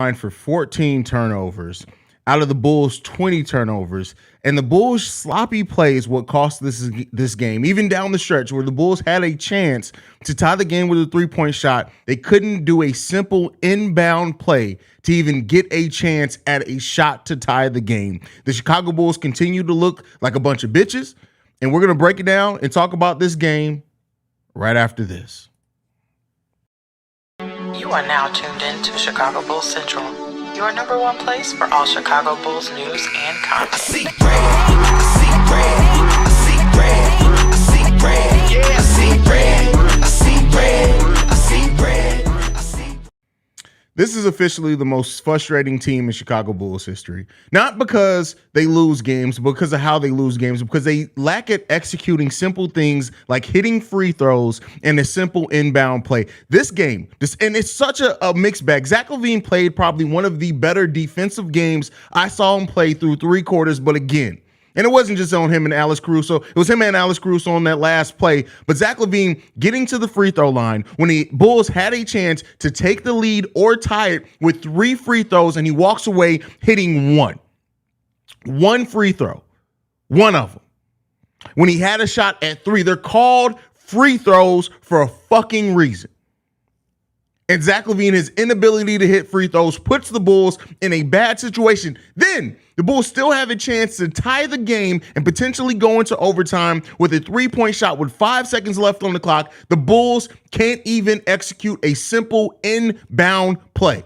for 14 turnovers out of the Bulls' 20 turnovers. And the Bulls' sloppy plays what cost this game. Even down the stretch where the Bulls had a chance to tie the game with a three-point shot, they couldn't do a simple inbound play to even get a chance at a shot to tie the game. The Chicago Bulls continue to look like a bunch of bitches, and we're going to break it down and talk about this game right after this. You are now tuned in to Chicago Bulls Central, your number one place for all Chicago Bulls news and content. I see red, I see red, I see red, I see red, yeah, I see red, I see red, I see red, I see. This is officially the most frustrating team in Chicago Bulls history. Not because they lose games, but because of how they lose games, because they lack at executing simple things like hitting free throws and a simple inbound play. This game, and it's such a mixed bag. Zach LaVine played probably one of the better defensive games I saw him play through three quarters, but again, and it wasn't just on him and Alex Caruso. It was him and Alex Caruso on that last play. But Zach LaVine getting to the free throw line when the Bulls had a chance to take the lead or tie it with 3 free throws, and he walks away hitting one. One free throw. One of them. When he had a shot at 3, they're called free throws for a fucking reason. And Zach LaVine, his inability to hit free throws puts the Bulls in a bad situation. Then the Bulls still have a chance to tie the game and potentially go into overtime with a 3-point shot with 5 seconds left on the clock. The Bulls can't even execute a simple inbound play.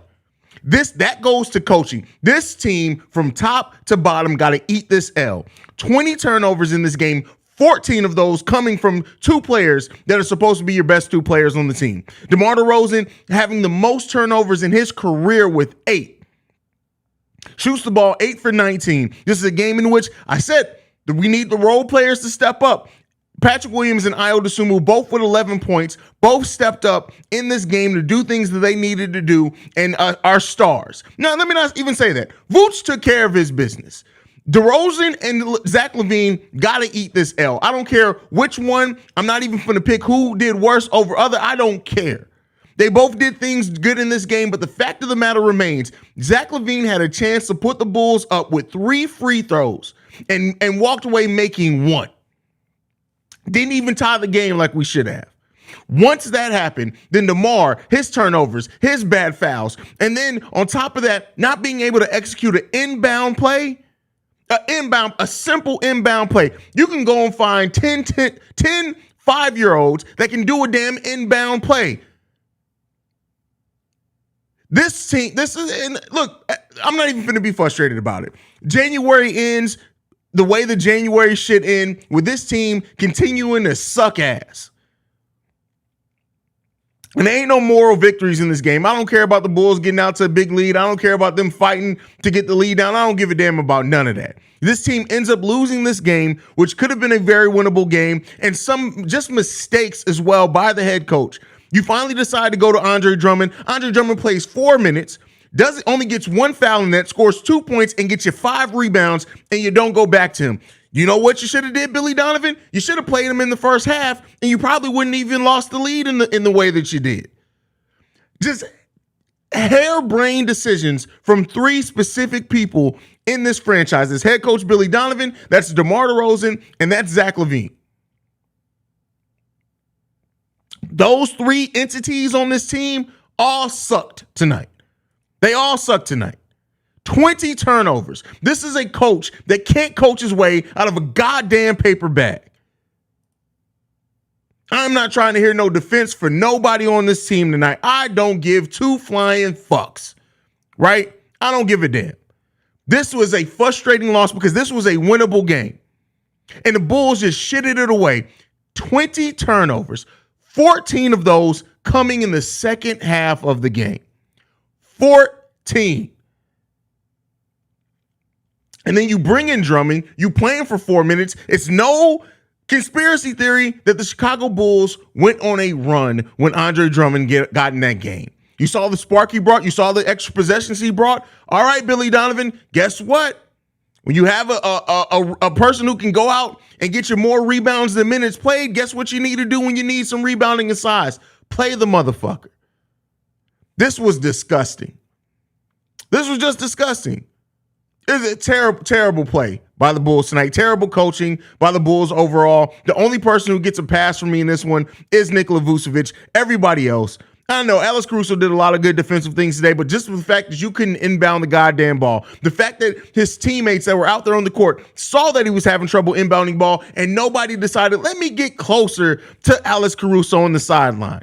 That goes to coaching. This team from top to bottom got to eat this L. 20 turnovers in this game. 14 of those coming from 2 players that are supposed to be your best 2 players on the team. DeMar DeRozan having the most turnovers in his career with 8. Shoots the ball 8 for 19. This is a game in which I said that we need the role players to step up. Patrick Williams and Ayo Dosunmu both with 11 points, both stepped up in this game to do things that they needed to do and are stars. Now, let me not even say that. Vooch took care of his business. DeRozan and Zach LaVine got to eat this L. I don't care which one. I'm not even going to pick who did worse over other. I don't care. They both did things good in this game, but the fact of the matter remains, Zach LaVine had a chance to put the Bulls up with 3 free throws and walked away making 1. Didn't even tie the game like we should have. Once that happened, then DeMar, his turnovers, his bad fouls, and then on top of that, not being able to execute an inbound play, a simple inbound play. You can go and find 10 5-year-olds that can do a damn inbound play. This team, and look, I'm not even going to be frustrated about it. January ends the way the January shit end with this team continuing to suck ass. And there ain't no moral victories in this game. I don't care about the Bulls getting out to a big lead. I don't care about them fighting to get the lead down. I don't give a damn about none of that. This team ends up losing this game, which could have been a very winnable game, and some just mistakes as well by the head coach. You finally decide to go to Andre Drummond. Andre Drummond plays 4 minutes, only gets 1 foul in that, scores 2 points, and gets you 5 rebounds, and you don't go back to him. You know what you should have did, Billy Donovan? You should have played him in the first half, and you probably wouldn't even lost the lead in the way that you did. Just harebrained decisions from 3 specific people in this franchise. It's head coach Billy Donovan, that's DeMar DeRozan, and that's Zach LaVine. Those 3 entities on this team all sucked tonight. They all sucked tonight. 20 turnovers. This is a coach that can't coach his way out of a goddamn paper bag. I'm not trying to hear no defense for nobody on this team tonight. I don't give 2 flying fucks, right? I don't give a damn. This was a frustrating loss because this was a winnable game. And the Bulls just shitted it away. 20 turnovers, 14 of those coming in the second half of the game. 14. And then you bring in Drummond, you play him for 4 minutes. It's no conspiracy theory that the Chicago Bulls went on a run when Andre Drummond got in that game. You saw the spark he brought. You saw the extra possessions he brought. All right, Billy Donovan, guess what? When you have a person who can go out and get you more rebounds than minutes played, guess what you need to do when you need some rebounding and size? Play the motherfucker. This was disgusting. This was just disgusting. It's a terrible, terrible play by the Bulls tonight. Terrible coaching by the Bulls overall. The only person who gets a pass from me in this one is Nikola Vucevic. Everybody else, I know Alex Caruso did a lot of good defensive things today, but just the fact that you couldn't inbound the goddamn ball, the fact that his teammates that were out there on the court saw that he was having trouble inbounding ball, and nobody decided, let me get closer to Alex Caruso on the sideline.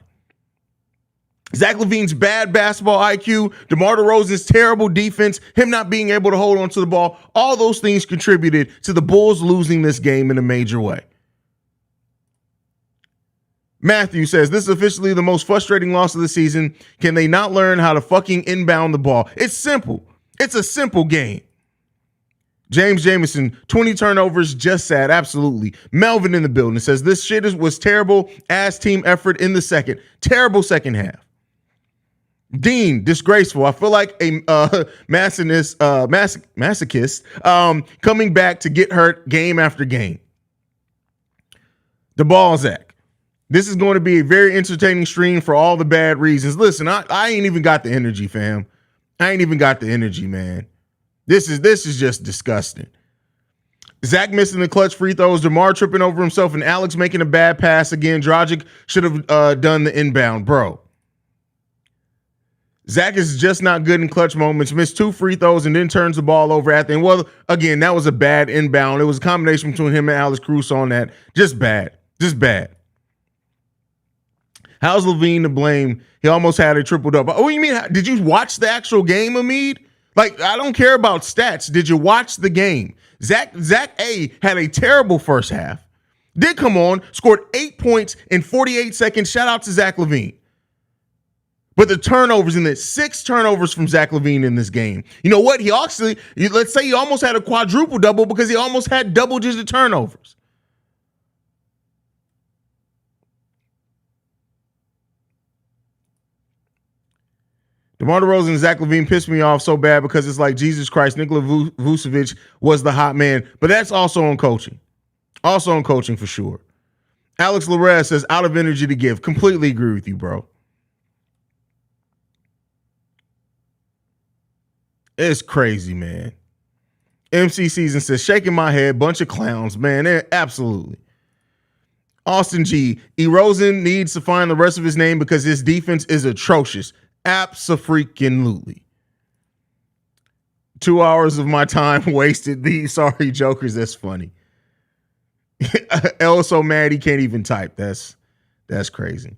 Zach LaVine's bad basketball IQ, DeMar DeRozan's terrible defense, him not being able to hold on to the ball, all those things contributed to the Bulls losing this game in a major way. Matthew says, this is officially the most frustrating loss of the season. Can they not learn how to fucking inbound the ball? It's simple. It's a simple game. James Jameson, 20 turnovers, just sad. Absolutely. Melvin in the building says, this shit was terrible ass team effort in the second. Terrible second half. Dean, disgraceful. I feel like a masochist coming back to get hurt game after game. The ball, Zach. This is going to be a very entertaining stream for all the bad reasons. Listen, I ain't even got the energy, fam. I ain't even got the energy, man. This is just disgusting. Zach missing the clutch free throws, DeMar tripping over himself, and Alex making a bad pass again. Dragic should have done the inbound, bro. Zach is just not good in clutch moments, missed 2 free throws and then turns the ball over at the end. Well, again, that was a bad inbound. It was a combination between him and Alex Caruso on that. Just bad. Just bad. How's LaVine to blame? He almost had a triple-double. Oh, you mean, did you watch the actual game, Amid? Like, I don't care about stats. Did you watch the game? Zach A had a terrible first half. Did come on, scored 8 points in 48 seconds. Shout out to Zach LaVine. But the turnovers in this, 6 turnovers from Zach LaVine in this game. You know what? Let's say he almost had a quadruple double because he almost had double-digit turnovers. DeMar DeRozan and Zach LaVine pissed me off so bad because it's like, Jesus Christ, Nikola Vucevic was the hot man. But that's also on coaching. Also on coaching for sure. Alex Larez says, out of energy to give. Completely agree with you, bro. It's crazy, man. MC Season says, shaking my head, bunch of clowns, man. Absolutely. Austin G. E. Rosen needs to find the rest of his name because his defense is atrocious. Abso-freaking-lutely. 2 hours of my time wasted. These sorry jokers. That's funny. L so mad he can't even type. That's crazy.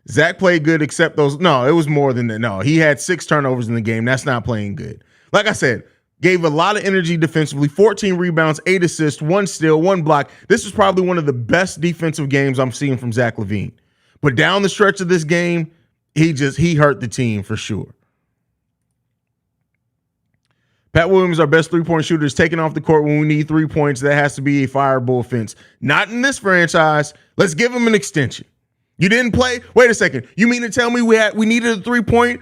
Zach played good except those. No, it was more than that. No, he had 6 turnovers in the game. That's not playing good. Like I said, gave a lot of energy defensively, 14 rebounds, 8 assists, 1 steal, 1 block. This was probably one of the best defensive games I'm seeing from Zach LaVine. But down the stretch of this game, he hurt the team for sure. Pat Williams, our best 3-point shooter, is taken off the court when we need 3 points. That has to be a fireable offense. Not in this franchise. Let's give him an extension. You didn't play? Wait a second. You mean to tell me we needed a 3-point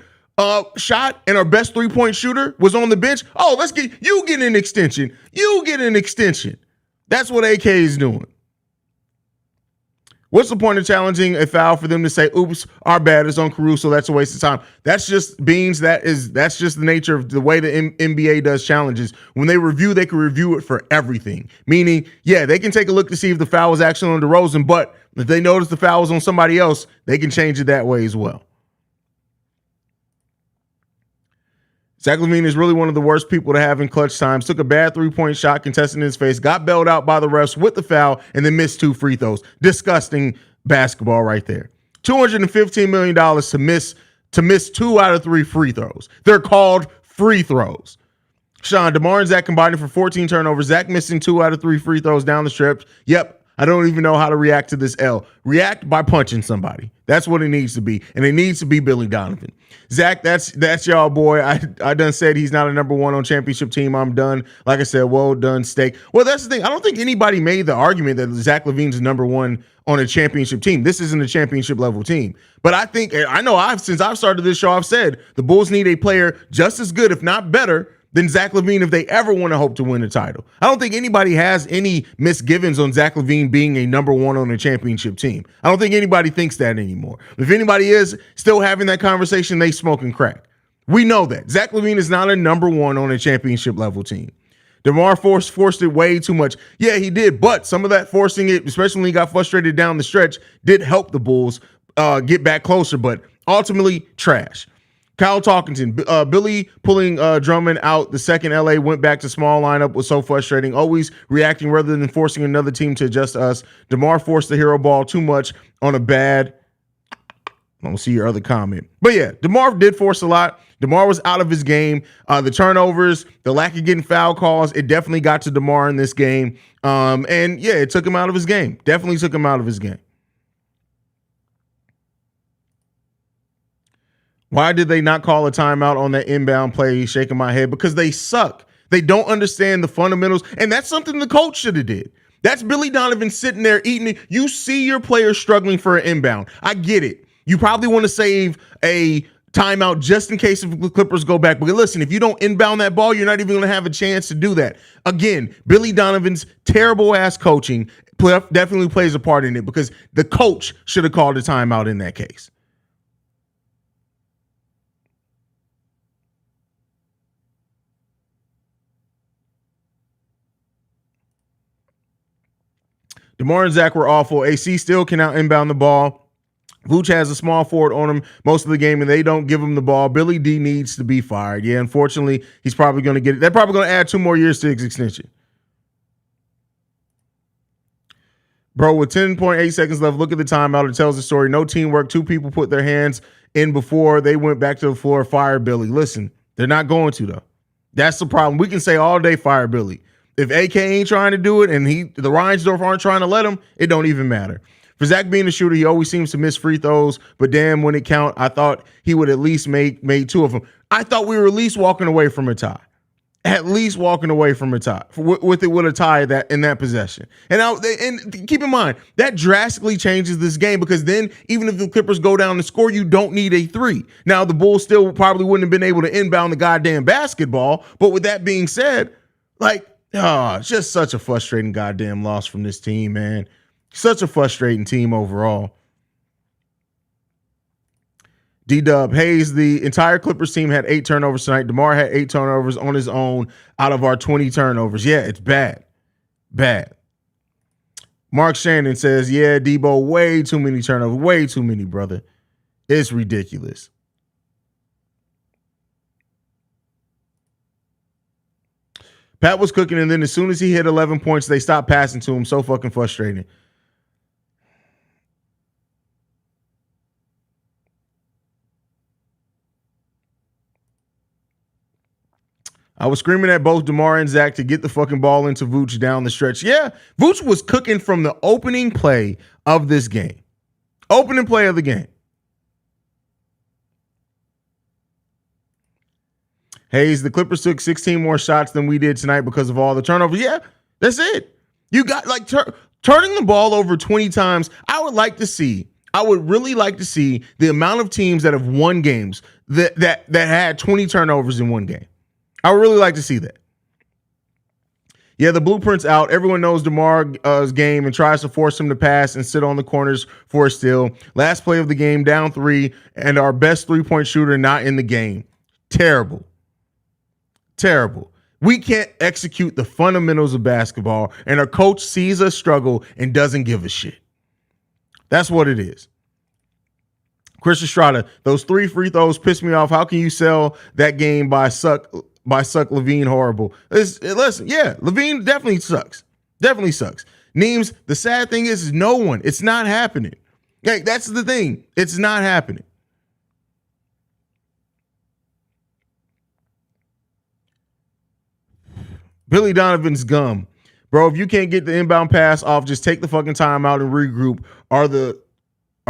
shot and our best 3-point shooter was on the bench? Oh, you get an extension. You get an extension. That's what AK is doing. What's the point of challenging a foul for them to say, oops, our bad, is on Caruso? That's a waste of time. That's just Beans. That's just the nature of the way the NBA does challenges. When they review, they can review it for everything. Meaning, yeah, they can take a look to see if the foul was actually on DeRozan, but if they notice the foul was on somebody else, they can change it that way as well. Zach LaVine is really one of the worst people to have in clutch times. Took a bad 3-point shot contested in his face, got bailed out by the refs with the foul, and then missed 2 free throws. Disgusting basketball right there. $215 million to miss 2 out of 3 free throws. They're called free throws. Sean, DeMar and Zach combining for 14 turnovers. Zach missing 2 out of 3 free throws down the stretch. Yep. I don't even know how to react to this L. React by punching somebody. That's what it needs to be. And it needs to be Billy Donovan. Zach, that's y'all boy. I done said he's not a number 1 on championship team. I'm done. Like I said, well done, steak. Well, that's the thing. I don't think anybody made the argument that Zach LaVine's number 1 on a championship team. This isn't a championship level team. But since I've started this show, I've said the Bulls need a player just as good, if not better, than Zach LaVine if they ever want to hope to win a title. I don't think anybody has any misgivings on Zach LaVine being a number 1 on a championship team. I don't think anybody thinks that anymore. If anybody is still having that conversation, they smoking crack. We know that. Zach LaVine is not a number one on a championship level team. DeMar forced it way too much. Yeah, he did, but some of that forcing it, especially when he got frustrated down the stretch, did help the Bulls get back closer, but ultimately trash. Kyle Talkington, Billy pulling Drummond out. The second LA went back to small lineup was so frustrating. Always reacting rather than forcing another team to adjust to us. DeMar forced the hero ball too much on a bad. I don't see your other comment. But yeah, DeMar did force a lot. DeMar was out of his game. The turnovers, the lack of getting foul calls, it definitely got to DeMar in this game. And yeah, it took him out of his game. Definitely took him out of his game. Why did they not call a timeout on that inbound play? Shaking my head because they suck. They don't understand the fundamentals. And that's something the coach should have did. That's Billy Donovan sitting there eating it. You see your players struggling for an inbound. I get it. You probably want to save a timeout just in case if the Clippers go back. But listen, if you don't inbound that ball, you're not even going to have a chance to do that. Again, Billy Donovan's terrible ass coaching definitely plays a part in it because the coach should have called a timeout in that case. DeMar and Zach were awful. AC still cannot inbound the ball. Vooch has a small forward on him most of the game, and they don't give him the ball. Billy D needs to be fired. Yeah, unfortunately, he's probably going to get it. They're probably going to add 2 more years to his extension. Bro, with 10.8 seconds left, look at the timeout. It tells the story. No teamwork. 2 people put their hands in before they went back to the floor. Fire Billy. Listen, they're not going to, though. That's the problem. We can say all day fire Billy. If AK ain't trying to do it and the Reinsdorf aren't trying to let him, it don't even matter. For Zach being a shooter, he always seems to miss free throws, but damn, when it count, I thought he would at least made 2 of them. I thought we were at least walking away from a tie. At least walking away from a tie with a tie that in that possession. And keep in mind, that drastically changes this game because then even if the Clippers go down and score, you don't need a 3. Now, the Bulls still probably wouldn't have been able to inbound the goddamn basketball, but with that being said, it's just such a frustrating goddamn loss from this team, man. Such a frustrating team overall. D-Dub, Haize, the entire Clippers team had 8 turnovers tonight. DeMar had 8 turnovers on his own out of our 20 turnovers. Yeah, it's bad. Bad. Mark Shannon says, yeah, Debo, way too many turnovers. Way too many, brother. It's ridiculous. Pat was cooking, and then as soon as he hit 11 points, they stopped passing to him. So fucking frustrating. I was screaming at both DeMar and Zach to get the fucking ball into Vooch down the stretch. Yeah, Vooch was cooking from the opening play of this game. Opening play of the game. Haize, the Clippers took 16 more shots than we did tonight because of all the turnovers. Yeah, that's it. You got turning the ball over 20 times. I would really like to see the amount of teams that have won games that had 20 turnovers in one game. I would really like to see that. Yeah, the blueprint's out. Everyone knows DeMar's game and tries to force him to pass and sit on the corners for a steal. Last play of the game, down 3, and our best 3-point shooter not in the game. Terrible. Terrible. We can't execute the fundamentals of basketball, and our coach sees us struggle and doesn't give a shit. That's what it is. Chris Estrada, those 3 free throws pissed me off. How can you sell that game by suck LaVine horrible? Listen, yeah, LaVine definitely sucks. Definitely sucks. Neems, the sad thing is no one. It's not happening. Like, that's the thing. It's not happening. Billy Donovan's gum. Bro, if you can't get the inbound pass off, just take the fucking time out and regroup. Are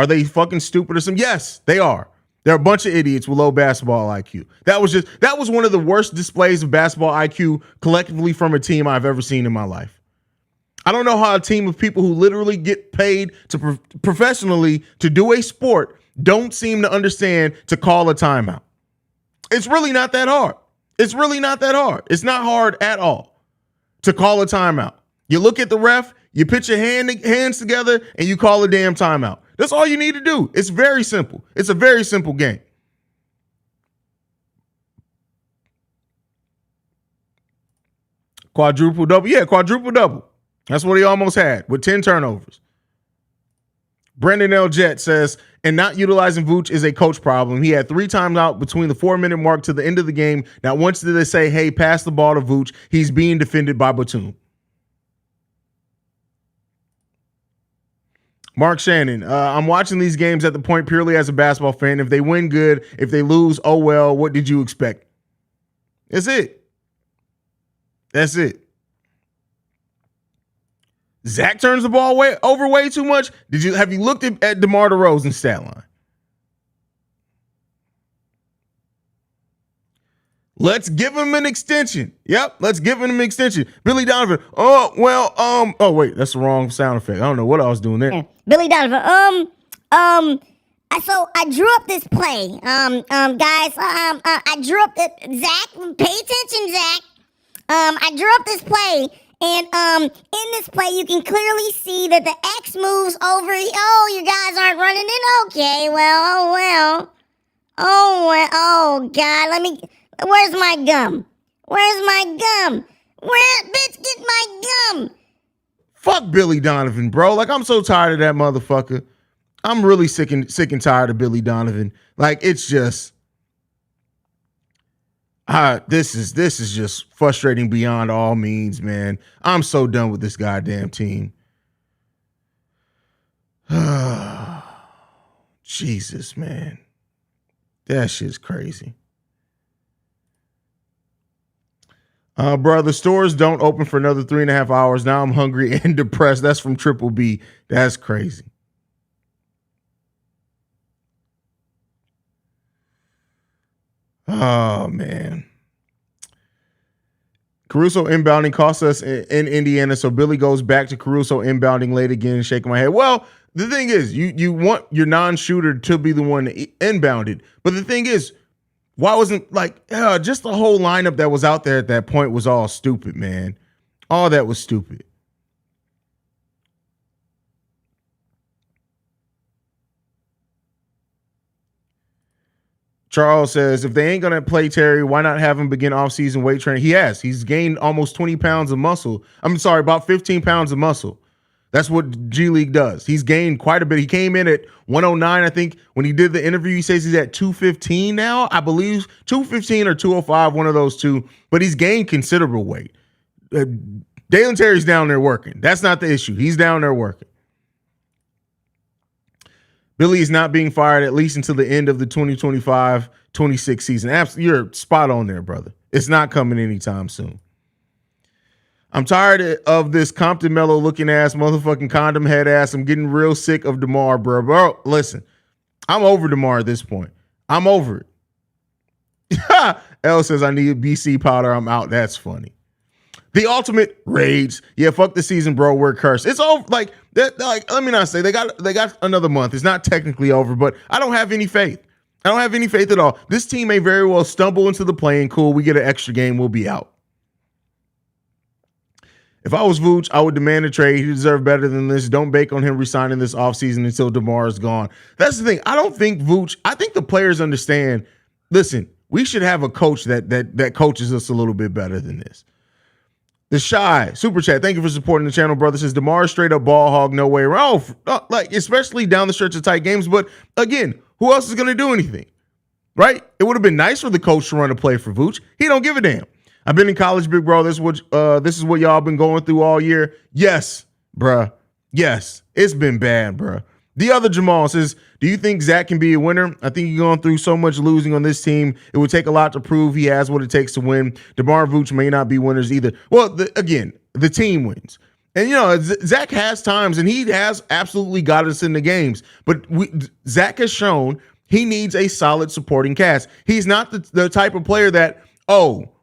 they fucking stupid or something? Yes, they are. They're a bunch of idiots with low basketball IQ. That was one of the worst displays of basketball IQ collectively from a team I've ever seen in my life. I don't know how a team of people who literally get paid to professionally to do a sport don't seem to understand to call a timeout. It's really not that hard. It's really not that hard. It's not hard at all to call a timeout. You look at the ref, you put your hands together, and you call a damn timeout. That's all you need to do. It's very simple. It's a very simple game. Quadruple double. Yeah, quadruple double. That's what he almost had with 10 turnovers. Brendan L. Jett says, and not utilizing Vooch is a coach problem. He had 3 times out between the 4-minute mark to the end of the game. Not once did they say, hey, pass the ball to Vooch. He's being defended by Batum. Mark Shannon, I'm watching these games at the point purely as a basketball fan. If they win, good. If they lose, oh well, what did you expect? That's it. That's it. Zach turns the ball over way too much. Have you looked at DeMar DeRozan's stat line? Let's give him an extension. Yep, let's give him an extension. Billy Donovan. Oh, well, oh wait, that's the wrong sound effect. I don't know what I was doing there. Yeah. Billy Donovan. So I drew up this play. Guys, I drew up Zach, pay attention, Zach. I drew up this play, and in this play you can clearly see that the X moves over. Oh, you guys aren't running in. Okay, well, oh God, where's my gum? Where's my gum? Bitch, get my gum. Fuck Billy Donovan, bro. Like, I'm so tired of that motherfucker. I'm really sick and tired of Billy Donovan. Like, it's just this is just frustrating beyond all means, man. I'm so done with this goddamn team. Jesus, man. That shit's crazy. Bro, the stores don't open for another 3.5 hours. Now I'm hungry and depressed. That's from Triple B. That's crazy. Oh, man. Caruso inbounding cost us in Indiana, so Billy goes back to Caruso inbounding late again, shaking my head. Well, the thing is, you want your non-shooter to be the one inbounded. But the thing is, why wasn't just the whole lineup that was out there at that point was all stupid, man. All that was stupid. Charles says, if they ain't going to play Terry, why not have him begin offseason weight training? He has. He's gained almost 20 pounds of muscle. I'm sorry, about 15 pounds of muscle. That's what G League does. He's gained quite a bit. He came in at 109, I think. When he did the interview, he says he's at 215 now, I believe. 215 or 205, one of those two. But he's gained considerable weight. Dalen Terry's down there working. That's not the issue. He's down there working. Billy is not being fired at least until the end of the 2025-26 season. You're spot on there, brother. It's not coming anytime soon. I'm tired of this Compton Mello looking ass motherfucking condom head ass. I'm getting real sick of DeMar, bro. Bro, listen, I'm over DeMar at this point. I'm over it. L says I need BC powder. I'm out. That's funny. The ultimate rage. Yeah, fuck the season, bro. We're cursed. It's over. Like that. Like, let me not say they got another month. It's not technically over, but I don't have any faith. I don't have any faith at all. This team may very well stumble into the play-in. Cool. We get an extra game. We'll be out. If I was Vooch, I would demand a trade. He deserved better than this. Don't bake on him resigning this offseason until DeMar is gone. That's the thing. I don't think Vooch, I think the players understand, listen, we should have a coach that coaches us a little bit better than this. The Shy, Super Chat, thank you for supporting the channel, brother. Says DeMar straight up ball hog, no way around. Like, especially down the stretch of tight games. But again, who else is going to do anything? Right? It would have been nice for the coach to run a play for Vooch. He don't give a damn. I've been in college, big bro. This is what y'all been going through all year. Yes, bruh. Yes, it's been bad, bruh. The other Jamal says, do you think Zach can be a winner? I think he's gone through so much losing on this team. It would take a lot to prove he has what it takes to win. DeMar Vooch may not be winners either. Well, the team wins. And, Zach has times, and he has absolutely got us in the games. But Zach has shown he needs a solid supporting cast. He's not the type of player that,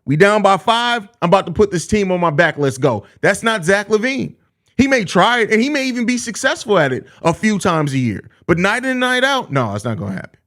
we down by 5. I'm about to put this team on my back. Let's go. That's not Zach LaVine. He may try it, and he may even be successful at it a few times a year. But night in and night out, no, it's not going to happen.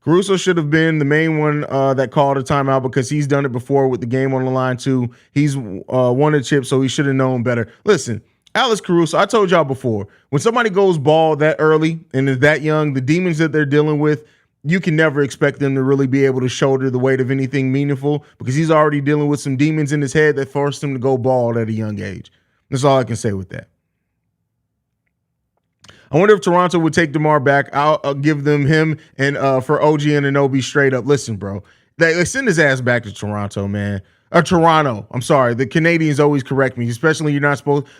Caruso should have been the main one that called a timeout because he's done it before with the game on the line too. He's won a chip, so he should have known better. Listen, Alex Caruso, I told y'all before, when somebody goes bald that early and is that young, the demons that they're dealing with, you can never expect them to really be able to shoulder the weight of anything meaningful because he's already dealing with some demons in his head that forced him to go bald at a young age. That's all I can say with that. I wonder if Toronto would take DeMar back. I'll give them him and for OG and Anunoby straight up. Listen, bro, they send his ass back to Toronto, man. Or Toronto. I'm sorry. The Canadians always correct me, especially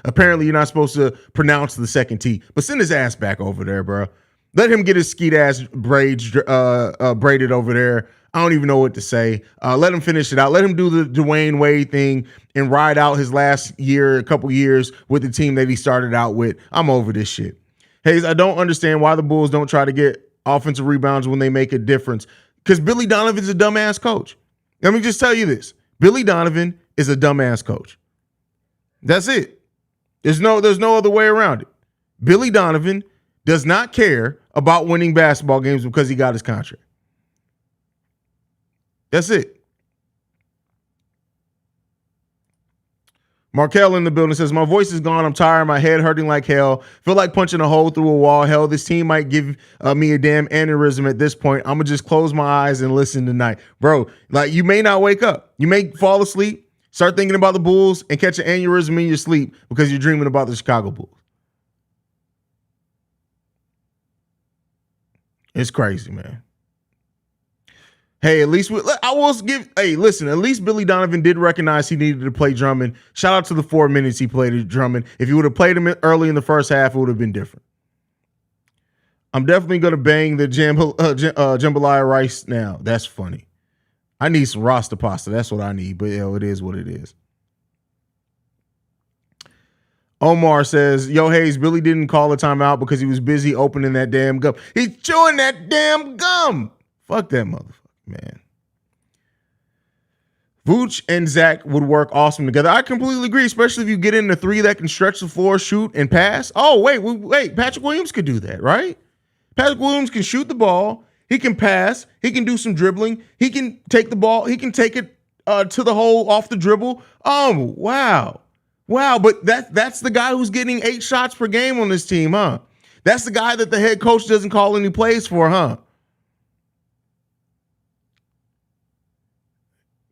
apparently you're not supposed to pronounce the second T. But send his ass back over there, bro. Let him get his skeet ass braids braided over there. I don't even know what to say. Let him finish it out. Let him do the Dwayne Wade thing and ride out his last year, a couple years with the team that he started out with. I'm over this shit. Haize, I don't understand why the Bulls don't try to get offensive rebounds when they make a difference. Because Billy Donovan's a dumbass coach. Let me just tell you this. Billy Donovan is a dumbass coach. That's it. There's no other way around it. Billy Donovan does not care about winning basketball games because he got his contract. That's it. Markel in the building says, my voice is gone. I'm tired. My head hurting like hell. Feel like punching a hole through a wall. Hell, this team might give me a damn aneurysm at this point. I'm going to just close my eyes and listen tonight. Bro, like you may not wake up. You may fall asleep, start thinking about the Bulls, and catch an aneurysm in your sleep because you're dreaming about the Chicago Bulls. It's crazy, man. Hey, at least at least Billy Donovan did recognize he needed to play Drummond. Shout out to the 4 minutes he played Drummond. If he would have played him early in the first half, it would have been different. I'm definitely going to bang the jambalaya rice now. That's funny. I need some Rasta pasta. That's what I need. But, it is what it is. Omar says, yo, Haize, Billy didn't call a timeout because he was busy opening that damn gum. He's chewing that damn gum. Fuck that motherfucker. Man, Vooch and Zach would work awesome together. I completely agree, especially if you get in the three that can stretch the floor, shoot, and pass. Oh, wait. Patrick Williams could do that, right? Patrick Williams can shoot the ball. He can pass. He can do some dribbling. He can take the ball. He can take it to the hole off the dribble. Oh, wow. Wow, but that's the guy who's getting 8 shots per game on this team, huh? That's the guy that the head coach doesn't call any plays for, huh?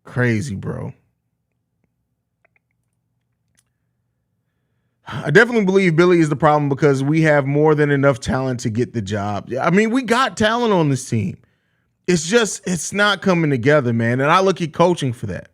Crazy, bro. I definitely believe Billy is the problem because we have more than enough talent to get the job. I mean, we got talent on this team. It's not coming together, man. And I look at coaching for that.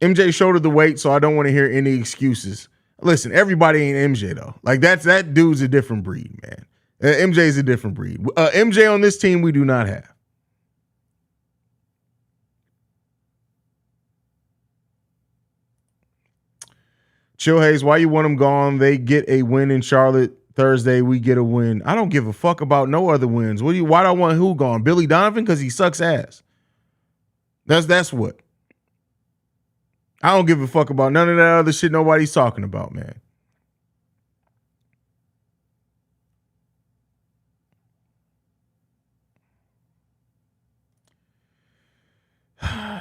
MJ shouldered the weight, so I don't want to hear any excuses. Listen, everybody ain't MJ though. Like that dude's a different breed, man. MJ's a different breed. MJ on this team we do not have. Chill Haize, why you want them gone? They get a win in Charlotte Thursday. We get a win. I don't give a fuck about no other wins. Why do I want who gone? Billy Donovan because he sucks ass. That's what. I don't give a fuck about none of that other shit nobody's talking about, man.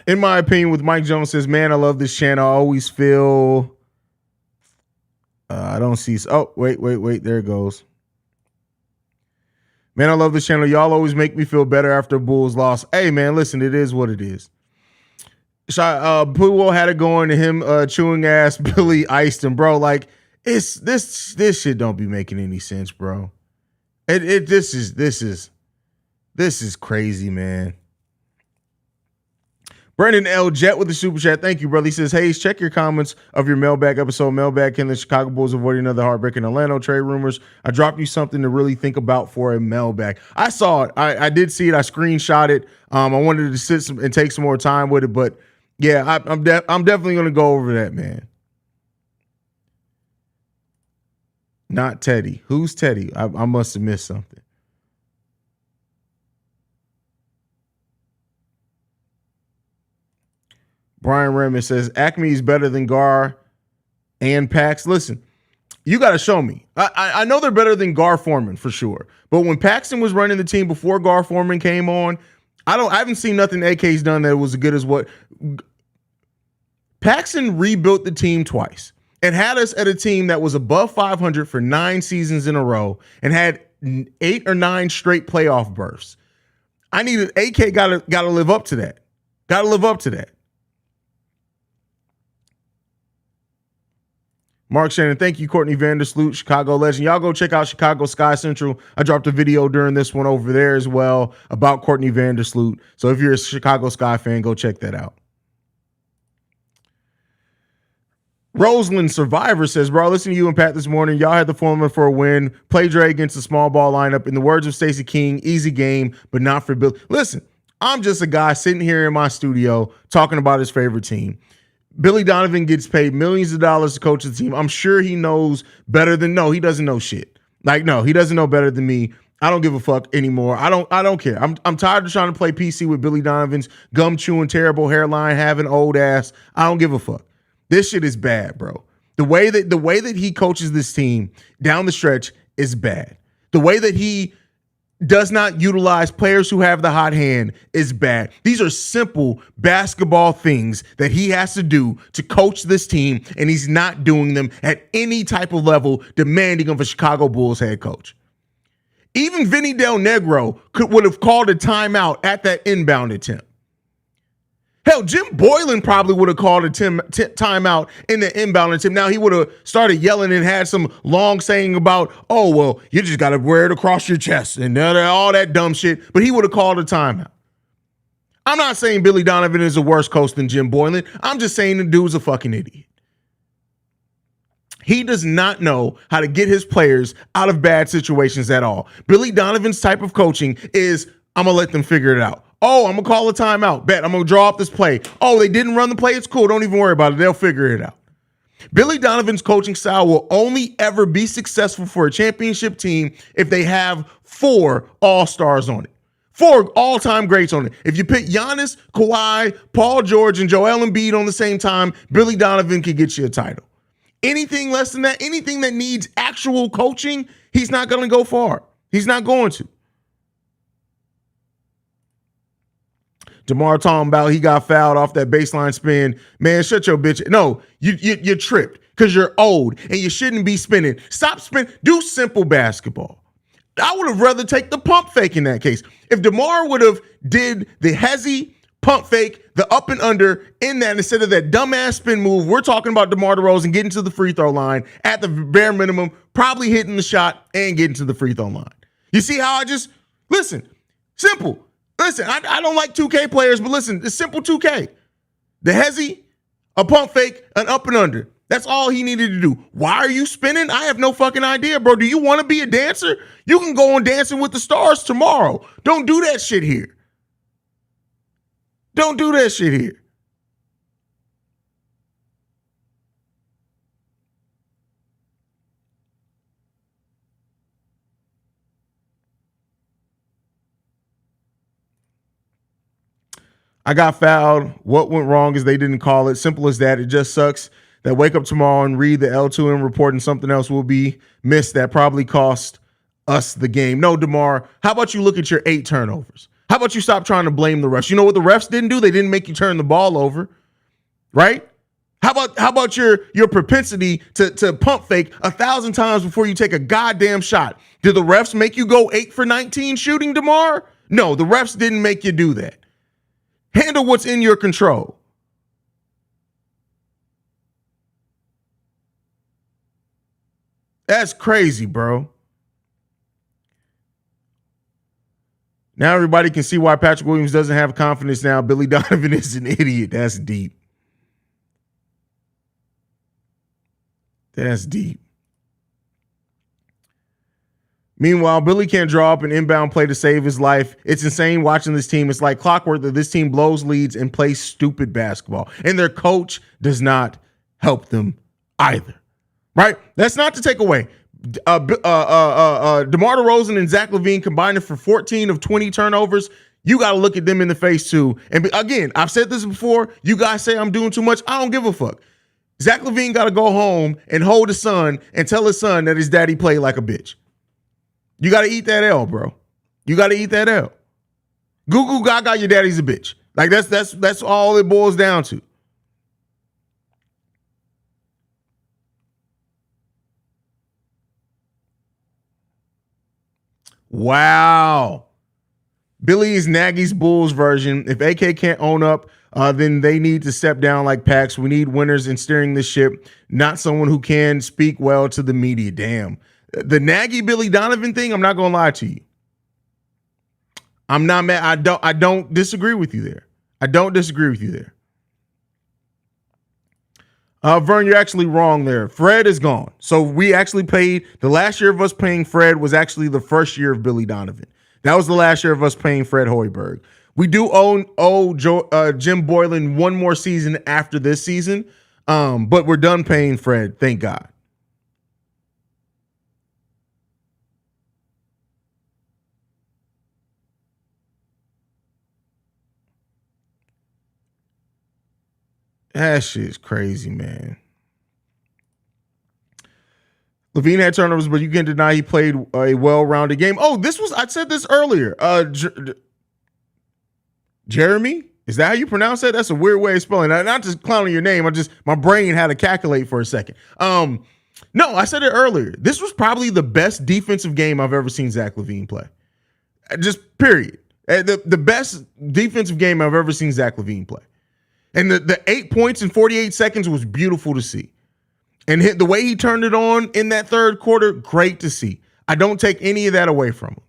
In my opinion, with Mike Jones says, man, I love this channel. I always feel... I don't see... Oh, wait. There it goes. Man, I love this channel. Y'all always make me feel better after Bulls loss. Hey, man, listen, it is what it is. Puwo had it going to him chewing ass. Billy iced him, bro. Like it's this shit don't be making any sense, bro. This is crazy, man. Brandon L. Jet with the super chat. Thank you, brother. He says, Haize, check your comments of your mailbag episode. Mailbag, can the Chicago Bulls avoid another heartbreaking Orlando trade rumors? I dropped you something to really think about for a mailbag. I saw it. I did see it. I screenshot it. I wanted to sit and take some more time with it, but yeah, I'm definitely going to go over that, man. Not Teddy. Who's Teddy? I must have missed something. Brian Raymond says, Acme is better than Gar and Pax. Listen, you got to show me. I know they're better than Gar Foreman for sure. But when Paxton was running the team before Gar Foreman came on, I haven't seen nothing AK's done that was as good as what Paxson rebuilt the team twice and had us at a team that was above 500 for 9 seasons in a row and had 8 or 9 straight playoff berths. I needed AK gotta live up to that. Gotta live up to that. Mark Shannon, thank you, Courtney Vandersloot, Chicago legend. Y'all go check out Chicago Sky Central. I dropped a video during this one over there as well about Courtney Vandersloot. So if you're a Chicago Sky fan, go check that out. Roseland Survivor says, bro, listen to you and Pat this morning. Y'all had the formula for a win. Play Dre against the small ball lineup. In the words of Stacey King, easy game, but not for Bill. Listen, I'm just a guy sitting here in my studio talking about his favorite team. Billy Donovan gets paid millions of dollars to coach the team. I'm sure he knows better than he doesn't know shit. No, he doesn't know better than me. I don't give a fuck anymore. I don't care. I'm tired of trying to play PC with Billy Donovan's gum chewing, terrible hairline, having old ass. I don't give a fuck. This shit is bad, bro. The way that he coaches this team down the stretch is bad. The way that he does not utilize players who have the hot hand is bad. These are simple basketball things that he has to do to coach this team, and he's not doing them at any type of level demanding of a Chicago Bulls head coach. Even Vinny Del Negro would have called a timeout at that inbound attempt. Hell, Jim Boylan probably would have called a timeout in the inbound attempt. Now he would have started yelling and had some long saying about, oh, well, you just got to wear it across your chest and all that dumb shit. But he would have called a timeout. I'm not saying Billy Donovan is a worse coach than Jim Boylan. I'm just saying the dude's a fucking idiot. He does not know how to get his players out of bad situations at all. Billy Donovan's type of coaching is, I'm going to let them figure it out. Oh, I'm going to call a timeout. Bet I'm going to draw up this play. Oh, they didn't run the play. It's cool. Don't even worry about it. They'll figure it out. Billy Donovan's coaching style will only ever be successful for a championship team if they have 4 all-stars on it. 4 all-time greats on it. If you pick Giannis, Kawhi, Paul George, and Joel Embiid on the same time, Billy Donovan can get you a title. Anything less than that, anything that needs actual coaching, he's not going to go far. He's not going to. DeMar talking about he got fouled off that baseline spin. Man, shut your bitch. No, you tripped because you're old and you shouldn't be spinning. Stop spinning. Do simple basketball. I would have rather take the pump fake in that case. If DeMar would have did the Haize pump fake, the up and under in that instead of that dumbass spin move, we're talking about DeMar DeRozan getting to the free throw line at the bare minimum, probably hitting the shot and getting to the free throw line. You see how listen, simple. Listen, I don't like 2K players, but listen, it's simple 2K. The Haize, a pump fake, an up and under. That's all he needed to do. Why are you spinning? I have no fucking idea, bro. Do you want to be a dancer? You can go on Dancing with the Stars tomorrow. Don't do that shit here. Don't do that shit here. I got fouled. What went wrong is they didn't call it. Simple as that. It just sucks that wake up tomorrow and read the L2M report and something else will be missed that probably cost us the game. No, DeMar, how about you look at your 8 turnovers? How about you stop trying to blame the refs? You know what the refs didn't do? They didn't make you turn the ball over, right? How about your propensity to pump fake 1,000 times before you take a goddamn shot? Did the refs make you go 8 for 19 shooting, DeMar? No, the refs didn't make you do that. Handle what's in your control. That's crazy, bro. Now everybody can see why Patrick Williams doesn't have confidence now. Billy Donovan is an idiot. That's deep. That's deep. Meanwhile, Billy can't draw up an inbound play to save his life. It's insane watching this team. It's like clockwork that this team blows leads and plays stupid basketball. And their coach does not help them either. Right? That's not to take away. DeMar DeRozan and Zach LaVine combining for 14 of 20 turnovers. You got to look at them in the face too. And again, I've said this before. You guys say I'm doing too much. I don't give a fuck. Zach LaVine got to go home and hold his son and tell his son that his daddy played like a bitch. You got to eat that L, bro. You got to eat that L. Goo goo gaga, your daddy's a bitch. Like that's all it boils down to. Wow. Billy is Nagy's Bulls version. If AK can't own up, then they need to step down like Pax. We need winners in steering the ship, not someone who can speak well to the media. Damn. The Nagy Billy Donovan thing, I'm not gonna lie to you. I'm not mad. I don't disagree with you there. I don't disagree with you there. Vern, you're actually wrong there. Fred is gone. So we actually paid, the last year of us paying Fred was actually the first year of Billy Donovan. That was the last year of us paying Fred Hoiberg. We do owe Jim Boylan one more season after this season, but we're done paying Fred, thank God. That shit's crazy, man. Levine had turnovers, but you can't deny he played a well-rounded game. Oh, I said this earlier. Jeremy? Is that how you pronounce that? That's a weird way of spelling it. Not just clowning your name. My brain had to calculate for a second. No, I said it earlier. This was probably the best defensive game I've ever seen Zach LaVine play. Just period. The best defensive game I've ever seen Zach LaVine play. And the 8 points in 48 seconds was beautiful to see. And the way he turned it on in that third quarter, great to see. I don't take any of that away from him.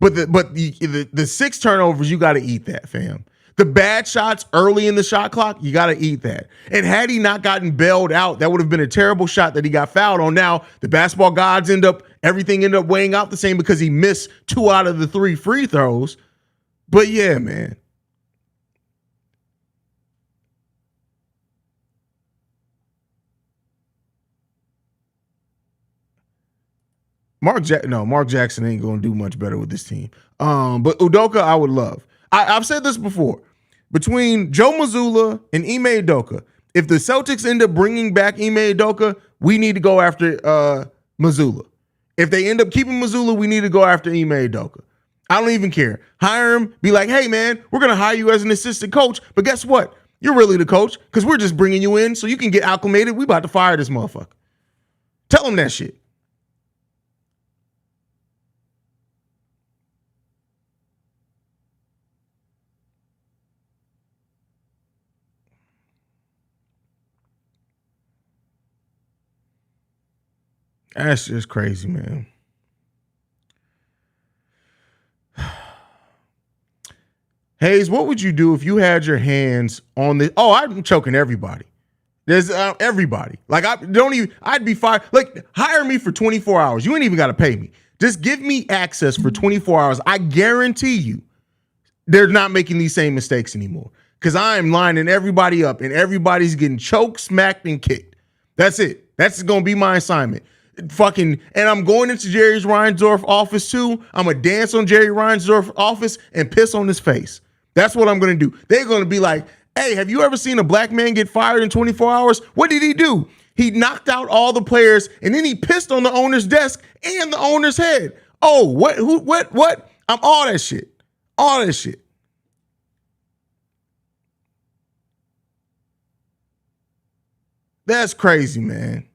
But the 6 turnovers, you got to eat that, fam. The bad shots early in the shot clock, you got to eat that. And had he not gotten bailed out, that would have been a terrible shot that he got fouled on. Now, the basketball gods everything ended up weighing out the same because he missed 2 out of the 3 free throws. But yeah, man. Mark Jackson ain't going to do much better with this team. But Udoka, I would love. I've said this before. Between Joe Mazzulla and Ime Udoka, if the Celtics end up bringing back Ime Udoka, we need to go after Mazzulla. If they end up keeping Mazzulla, we need to go after Ime Udoka. I don't even care. Hire him. Be like, hey, man, we're going to hire you as an assistant coach. But guess what? You're really the coach because we're just bringing you in so you can get acclimated. We about to fire this motherfucker. Tell him that shit. That's just crazy, man. Haize, what would you do if you had your hands on this? Oh, I'm choking everybody. There's everybody. Like, I'd be fired. Like, hire me for 24 hours. You ain't even got to pay me. Just give me access for 24 hours. I guarantee you they're not making these same mistakes anymore because I'm lining everybody up and everybody's getting choked, smacked, and kicked. That's it. That's going to be my assignment. And I'm going into Jerry Reinsdorf's office too. I'm going to dance on Jerry Reinsdorf's office and piss on his face. That's what I'm going to do. They're going to be like, hey, have you ever seen a black man get fired in 24 hours? What did he do? He knocked out all the players and then he pissed on the owner's desk and the owner's head. Oh, what? Who? What? I'm all that shit. All that shit. That's crazy, man.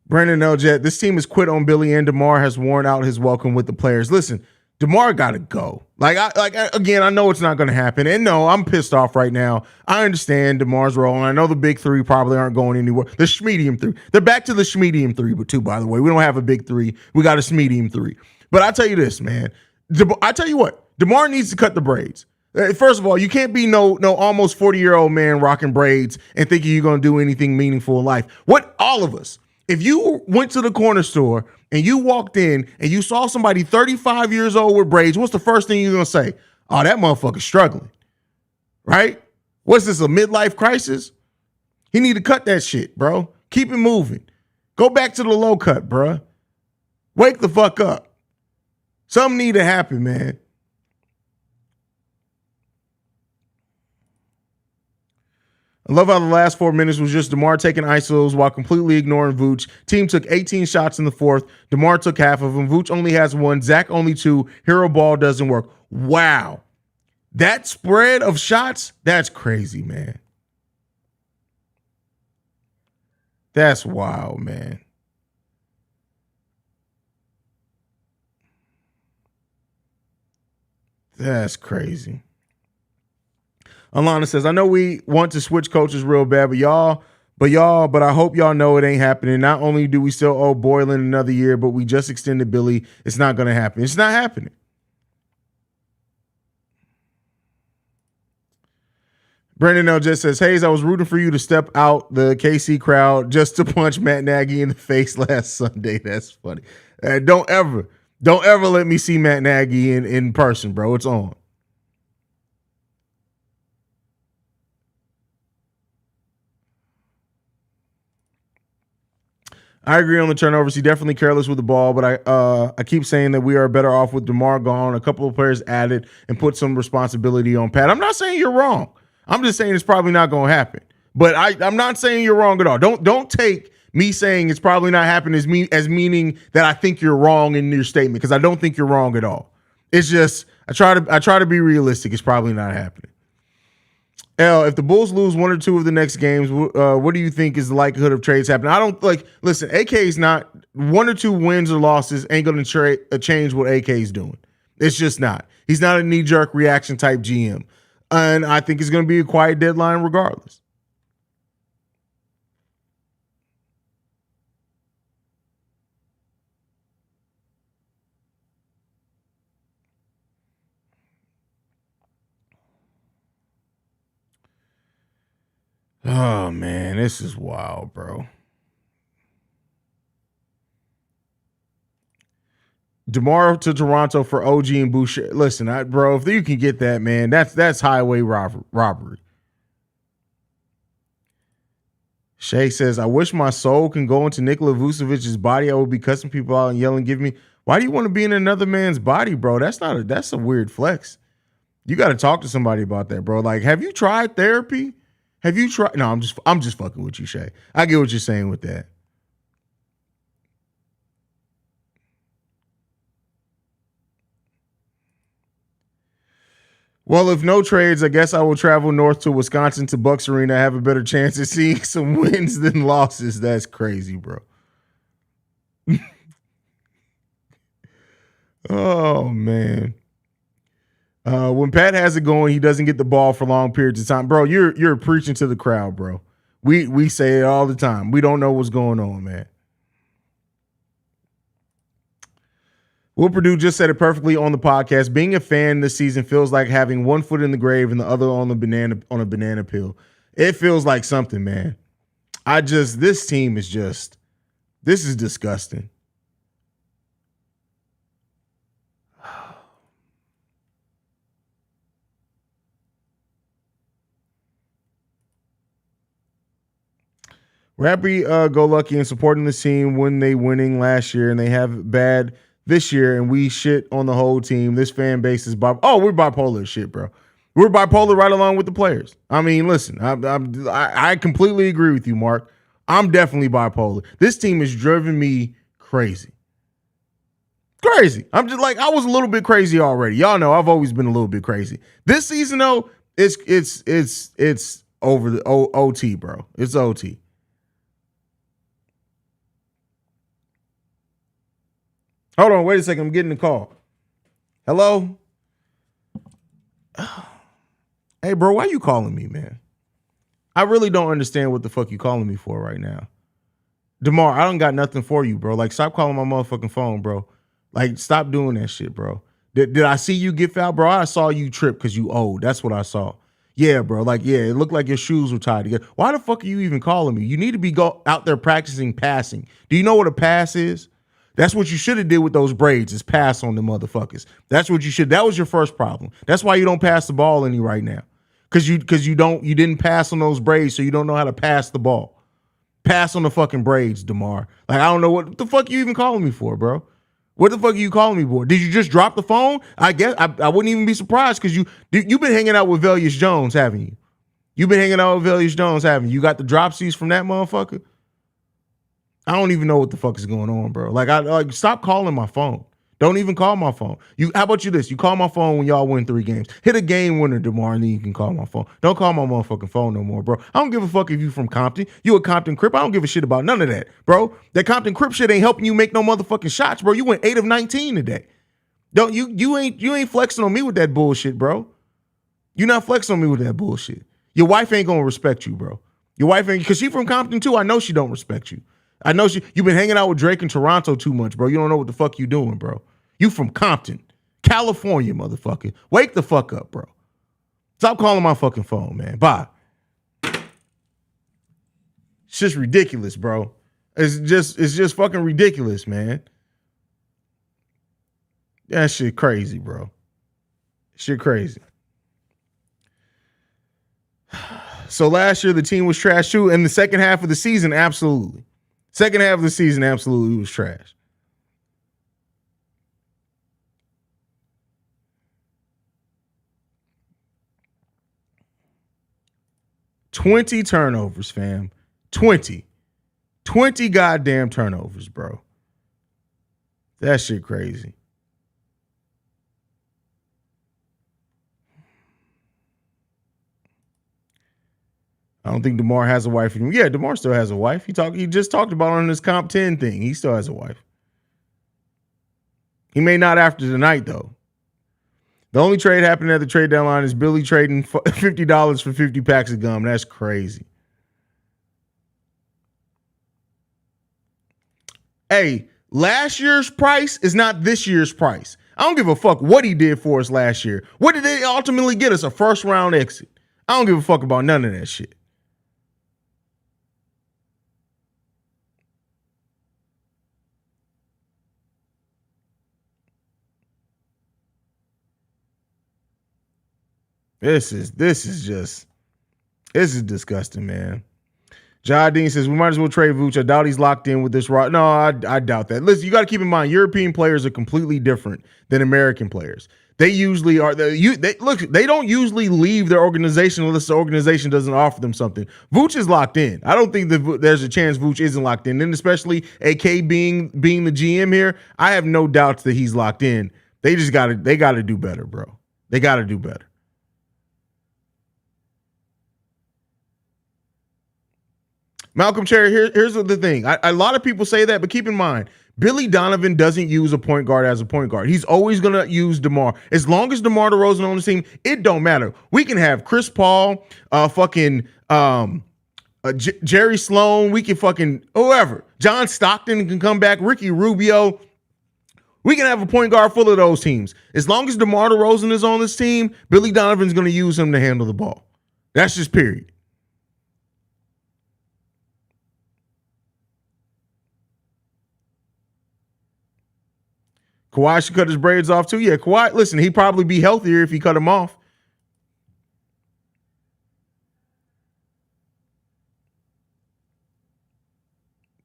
Brandon Eljet, this team has quit on Billy and DeMar has worn out his welcome with the players. Listen, DeMar got to go. Again, I know it's not going to happen. And no, I'm pissed off right now. I understand DeMar's role, and I know the big 3 probably aren't going anywhere. The Schmedium 3. They're back to the Schmedium 3, but too, by the way. We don't have a big 3. We got a Schmedium 3. But I tell you this, man. I tell you what, DeMar needs to cut the braids. First of all, you can't be no almost 40-year-old man rocking braids and thinking you're going to do anything meaningful in life. What all of us, if you went to the corner store and you walked in and you saw somebody 35 years old with braids, what's the first thing you're going to say? Oh, that motherfucker's struggling, right? What's this, a midlife crisis? He need to cut that shit, bro. Keep it moving. Go back to the low cut, bro. Wake the fuck up. Something need to happen, man. I love how the last 4 minutes was just DeMar taking isos while completely ignoring Vooch. Team took 18 shots in the fourth. DeMar took half of them. Vooch only has 1. Zach only 2. Hero ball doesn't work. Wow. That spread of shots, that's crazy, man. That's wild, man. That's crazy. Alana says, I know we want to switch coaches real bad, but I hope y'all know it ain't happening. Not only do we still owe Boylan another year, but we just extended Billy. It's not going to happen. It's not happening. Brandon L. just says, Haize, I was rooting for you to step out the KC crowd just to punch Matt Nagy in the face last Sunday. That's funny. Don't ever let me see Matt Nagy in person, bro. It's on. I agree on the turnovers. He definitely careless with the ball, but I keep saying that we are better off with DeMar gone, a couple of players added, and put some responsibility on Pat. I'm not saying you're wrong. I'm just saying it's probably not going to happen. But I'm not saying you're wrong at all. Don't take me saying it's probably not happening as meaning that I think you're wrong in your statement, because I don't think you're wrong at all. It's just I try to be realistic. It's probably not happening. L, if the Bulls lose 1 or 2 of the next games, what do you think is the likelihood of trades happening? I don't listen, AK's not 1 or 2 wins or losses ain't going to change what AK's doing. It's just not. He's not a knee-jerk reaction type GM. And I think it's going to be a quiet deadline regardless. Oh, man, this is wild, bro. DeMar to Toronto for OG and Boucher. Listen, bro, if you can get that, man, that's highway robbery. Shay says, I wish my soul can go into Nikola Vucevic's body. I would be cussing people out and yelling, give me. Why do you want to be in another man's body, bro? That's a weird flex. You got to talk to somebody about that, bro. Like, have you tried therapy? Have you tried? No, I'm just fucking with you, Shay. I get what you're saying with that. Well, if no trades, I guess I will travel north to Wisconsin to Bucks Arena. I have a better chance of seeing some wins than losses. That's crazy, bro. Oh, man. When Pat has it going, he doesn't get the ball for long periods of time. Bro, you're preaching to the crowd, bro. We say it all the time. We don't know what's going on, man. Will Purdue just said it perfectly on the podcast. Being a fan this season feels like having one foot in the grave and the other on a banana peel. It feels like something, man. This team is this is disgusting. We're happy go lucky and supporting the team when they winning last year and they have bad this year and we shit on the whole team. This fan base is we're bipolar as shit, bro. We're bipolar right along with the players. I mean, listen, I completely agree with you, Mark. I'm definitely bipolar. This team has driven me crazy. Crazy. I'm just like, I was a little bit crazy already. Y'all know I've always been a little bit crazy. This season though, it's over the OT, bro. It's OT. Hold on, wait a second. I'm getting a call. Hello? Hey, bro, why you calling me, man? I really don't understand what the fuck you calling me for right now. DeMar, I don't got nothing for you, bro. Like, stop calling my motherfucking phone, bro. Like, stop doing that shit, bro. Did I see you get fouled, bro? I saw you trip because you owed. That's what I saw. Yeah, bro. Like, yeah, it looked like your shoes were tied together. Why the fuck are you even calling me? You need to be out there practicing passing. Do you know what a pass is? That's what you should have did with those braids, is pass on the motherfuckers. That's what you should. That was your first problem. That's why you don't pass the ball any right now. Because you didn't pass on those braids, so you don't know how to pass the ball. Pass on the fucking braids, DeMar. Like, I don't know what the fuck you even calling me for, bro. What the fuck are you calling me for? Did you just drop the phone? I guess I wouldn't even be surprised because you've been hanging out with Velius Jones, haven't you? You been hanging out with Velus Jones, haven't you? You got the dropsies from that motherfucker? I don't even know what the fuck is going on, bro. Like, stop calling my phone. Don't even call my phone. How about you this? You call my phone when y'all win 3 games. Hit a game winner tomorrow, and then you can call my phone. Don't call my motherfucking phone no more, bro. I don't give a fuck if you from Compton. You a Compton Crip. I don't give a shit about none of that, bro. That Compton Crip shit ain't helping you make no motherfucking shots, bro. You went 8 of 19 today. Don't you ain't flexing on me with that bullshit, bro. You not flexing on me with that bullshit. Your wife ain't gonna respect you, bro. Your wife ain't, because she from Compton too. I know she don't respect you. I know you've been hanging out with Drake in Toronto too much, bro. You don't know what the fuck you doing, bro. You from Compton, California, motherfucker. Wake the fuck up, bro. Stop calling my fucking phone, man. Bye. It's just ridiculous, bro. It's just fucking ridiculous, man. That shit crazy, bro. Shit crazy. So last year the team was trash too, and the second half of the season, absolutely. Second half of the season, absolutely was trash. $20 turnovers, fam. 20 goddamn turnovers, bro. That shit crazy. I don't think DeMar has a wife anymore. Yeah, DeMar still has a wife. He just talked about it on his Comp 10 thing. He still has a wife. He may not after tonight, though. The only trade happening at the trade deadline is Billy trading $50 for 50 packs of gum. That's crazy. Hey, last year's price is not this year's price. I don't give a fuck what he did for us last year. What did they ultimately get us? A first round exit. I don't give a fuck about none of that shit. This is disgusting, man. John Dean says we might as well trade Vooch. I doubt he's locked in with this rock. No, I doubt that. Listen, you got to keep in mind, European players are completely different than American players. They usually are. They don't usually leave their organization unless the organization doesn't offer them something. Vooch is locked in. I don't think that there's a chance Vooch isn't locked in. And especially AK being the GM here, I have no doubts that he's locked in. They got to do better, bro. They got to do better. Malcolm Cherry, here's the thing. A lot of people say that, but keep in mind, Billy Donovan doesn't use a point guard as a point guard. He's always going to use DeMar. As long as DeMar DeRozan on the team, it don't matter. We can have Chris Paul, Jerry Sloan. We can fucking whoever. John Stockton can come back. Ricky Rubio. We can have a point guard full of those teams. As long as DeMar DeRozan is on this team, Billy Donovan's going to use him to handle the ball. That's just period. Kawhi should cut his braids off too. Yeah, Kawhi, listen, he'd probably be healthier if he cut them off.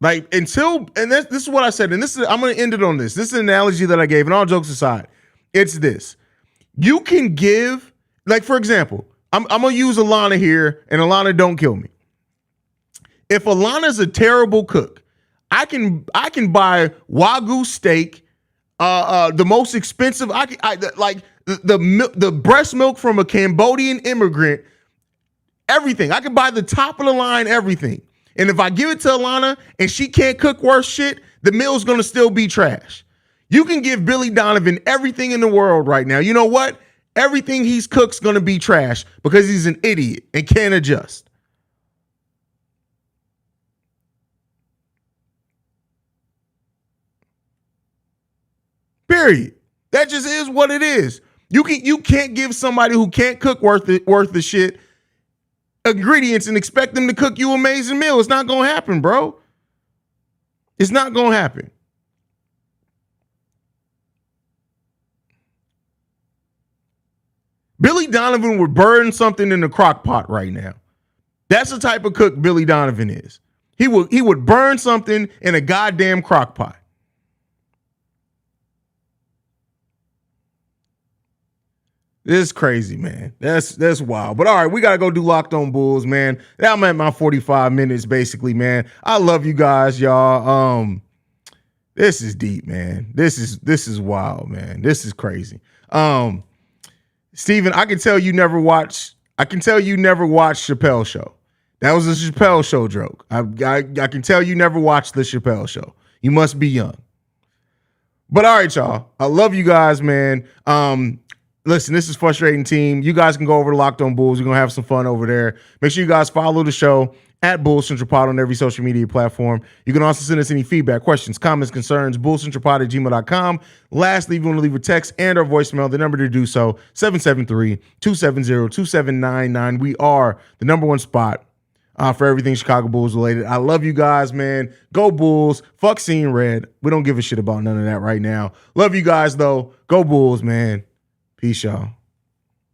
Like this is what I said, and I'm going to end it on this. This is an analogy that I gave, and all jokes aside, it's this. You can give, like for example, I'm going to use Alana here, and Alana don't kill me. If Alana's a terrible cook, I can buy Wagyu steak. The most expensive, the breast milk from a Cambodian immigrant, everything. I can buy the top of the line, everything. And if I give it to Alana and she can't cook worse shit, the meal's going to still be trash. You can give Billy Donovan everything in the world right now. You know what? Everything he's cook's going to be trash because he's an idiot and can't adjust. Period. That just is what it is. You can't give somebody who can't cook worth the shit ingredients and expect them to cook you an amazing meal. It's not gonna happen, bro. It's not gonna happen. Billy Donovan would burn something in the crock pot right now. That's the type of cook Billy Donovan is. He would burn something in a goddamn crock pot. This is crazy, man. That's wild. But all right, we gotta go do Locked On Bulls, man. I'm at my 45 minutes, basically, man. I love you guys, y'all. This is deep, man. This is wild, man. This is crazy. Steven, I can tell you never watched Chappelle Show. That was a Chappelle Show joke. I can tell you never watched the Chappelle Show. You must be young. But all right, y'all. I love you guys, man. Listen, this is Frustrating Team. You guys can go over to Locked On Bulls. We're going to have some fun over there. Make sure you guys follow the show at Bulls Central Pod on every social media platform. You can also send us any feedback, questions, comments, concerns, bullcentralpod@gmail.com. Lastly, if you want to leave a text and or voicemail, the number to do so, 773-270-2799. We are the number one spot for everything Chicago Bulls related. I love you guys, man. Go Bulls. Fuck seeing red. We don't give a shit about none of that right now. Love you guys, though. Go Bulls, man. Peace, y'all.